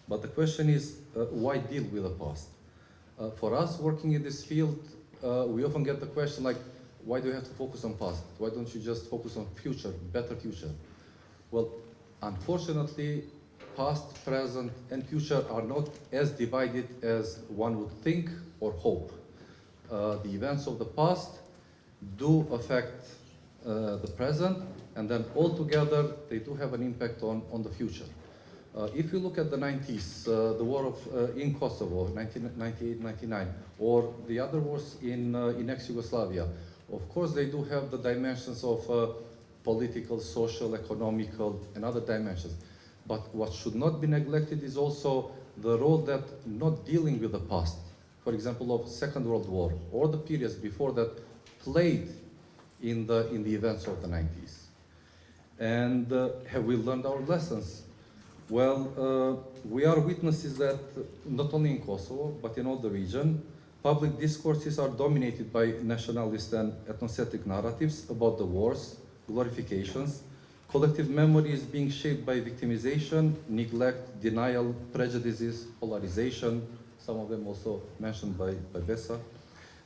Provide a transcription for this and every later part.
But the question is, why deal with the past? For us working in this field, we often get the question like, why do you have to focus on past? Why don't you just focus on future, better future? Well, unfortunately, past, present, and future are not as divided as one would think or hope. The events of the past do affect the present, and then altogether they do have an impact on the future. If you look at the 90s, the war in Kosovo, 1998-99, or the other wars in ex-Yugoslavia, of course they do have the dimensions of political, social, economical, and other dimensions. But what should not be neglected is also the role that not dealing with the past, for example, of Second World War, or the periods before that, played in the events of the 90s. And have we learned our lessons? Well, we are witnesses that not only in Kosovo, but in all the region, public discourses are dominated by nationalist and ethnocentric narratives about the wars, glorifications. Collective memory is being shaped by victimization, neglect, denial, prejudices, polarization, some of them also mentioned by Besa.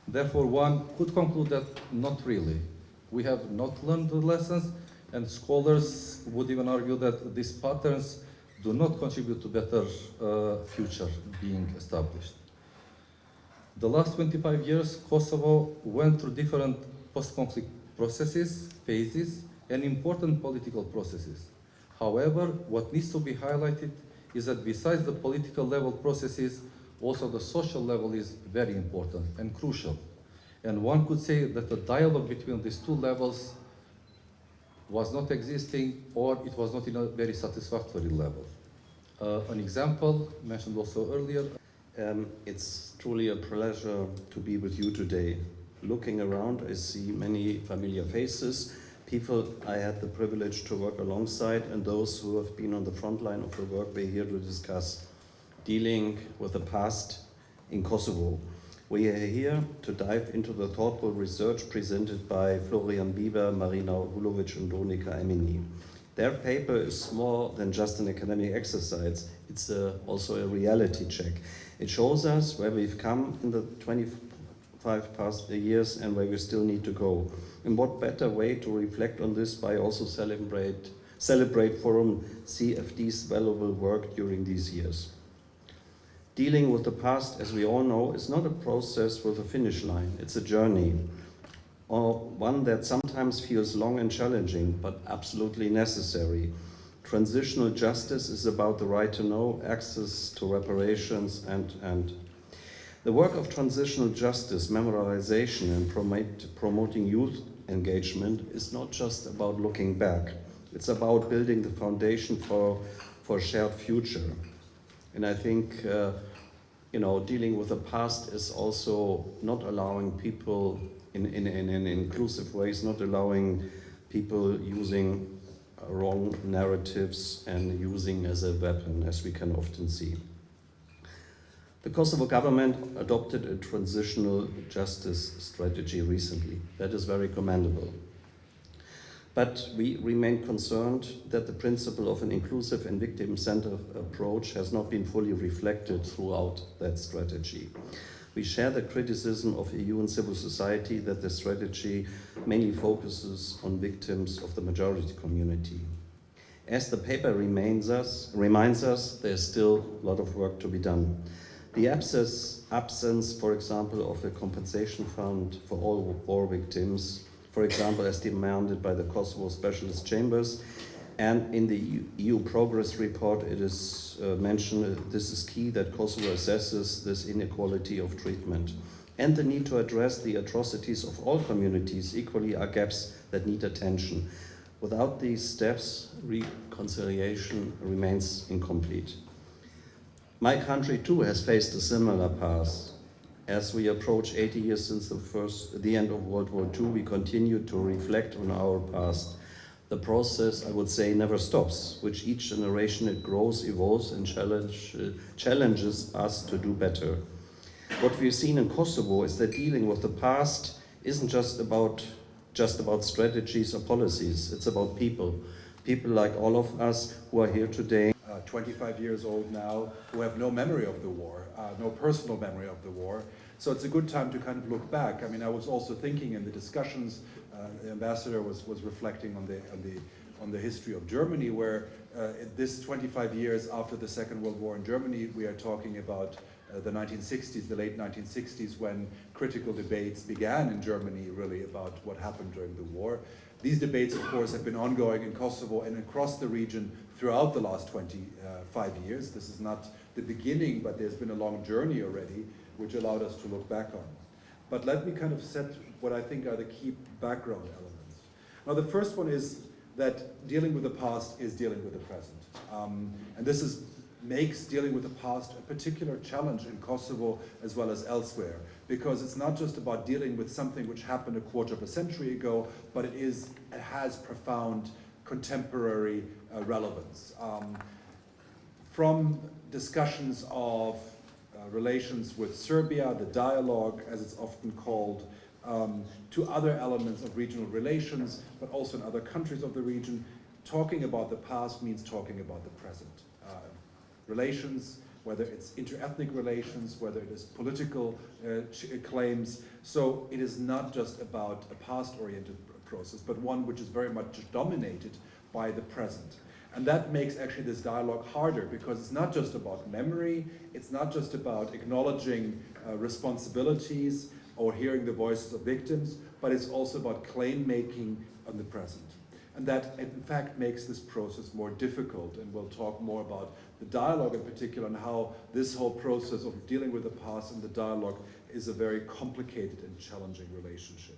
Therefore, one could conclude that not really. We have not learned the lessons, and scholars would even argue that these patterns do not contribute to better future being established. The last 25 years, Kosovo went through different post-conflict processes, phases, and important political processes. However, what needs to be highlighted is that besides the political level processes, also the social level is very important and crucial. And one could say that the dialogue between these two levels was not existing, or it was not in a very satisfactory level. An example mentioned also earlier. It's truly a pleasure to be with you today. Looking around, I see many familiar faces, people I had the privilege to work alongside, and those who have been on the front line of the work we're here to discuss, dealing with the past in Kosovo. We are here to dive into the thoughtful research presented by Florian Bieber, Marina Hulovic, and Donika Emini. Their paper is more than just an academic exercise, it's also a reality check. It shows us where we've come in the 25 past years and where we still need to go. And what better way to reflect on this by also celebrate Forum CFD's valuable work during these years. Dealing with the past, as we all know, is not a process with a finish line, it's a journey. Or one that sometimes feels long and challenging, but absolutely necessary. Transitional justice is about the right to know, access to reparations, and the work of transitional justice, memorization, and promoting youth engagement is not just about looking back. It's about building the foundation for a shared future. And I think dealing with the past is also not allowing people in inclusive ways, not allowing people using wrong narratives and using as a weapon, as we can often see. The Kosovo government adopted a transitional justice strategy recently. That is very commendable. But we remain concerned that the principle of an inclusive and victim-centered approach has not been fully reflected throughout that strategy. We share the criticism of EU and civil society that the strategy mainly focuses on victims of the majority community. As the paper reminds us, there's still a lot of work to be done. The absence, for example, of a compensation fund for all war victims, for example, as demanded by the Kosovo Specialist Chambers, and in the EU Progress Report it is mentioned this is key that Kosovo assesses this inequality of treatment. And the need to address the atrocities of all communities equally are gaps that need attention. Without these steps, reconciliation remains incomplete. My country too has faced a similar past. As we approach 80 years since the end of World War II, we continue to reflect on our past. The process, I would say, never stops, which each generation it grows, evolves, and challenges us to do better. What we've seen in Kosovo is that dealing with the past isn't just about just about strategies or policies. It's about people. People like all of us who are here today. 25 years old now, who have no memory of the war, no personal memory of the war. So it's a good time to kind of look back. I mean, I was also thinking in the discussions, the ambassador was reflecting on the history of Germany, where this 25 years after the Second World War in Germany, we are talking about the 1960s, the late 1960s, when critical debates began in Germany really about what happened during the war. These debates, of course, have been ongoing in Kosovo and across the region throughout the last 25 years. This is not the beginning, but there's been a long journey already, which allowed us to look back on. But let me kind of set what I think are the key background elements. Now, the first one is that dealing with the past is dealing with the present. And this makes dealing with the past a particular challenge in Kosovo as well as elsewhere, because it's not just about dealing with something which happened a quarter of a century ago, but it has profound contemporary relevance. From discussions of relations with Serbia, the dialogue as it's often called, to other elements of regional relations, but also in other countries of the region, talking about the past means talking about the present. Relations, whether it's inter-ethnic relations, whether it is political claims. So it is not just about a past-oriented process, but one which is very much dominated by the present. And that makes actually this dialogue harder, because it's not just about memory, it's not just about acknowledging responsibilities or hearing the voices of victims, but it's also about claim making on the present. And that, in fact, makes this process more difficult, and we'll talk more about the dialogue in particular and how this whole process of dealing with the past and the dialogue is a very complicated and challenging relationship.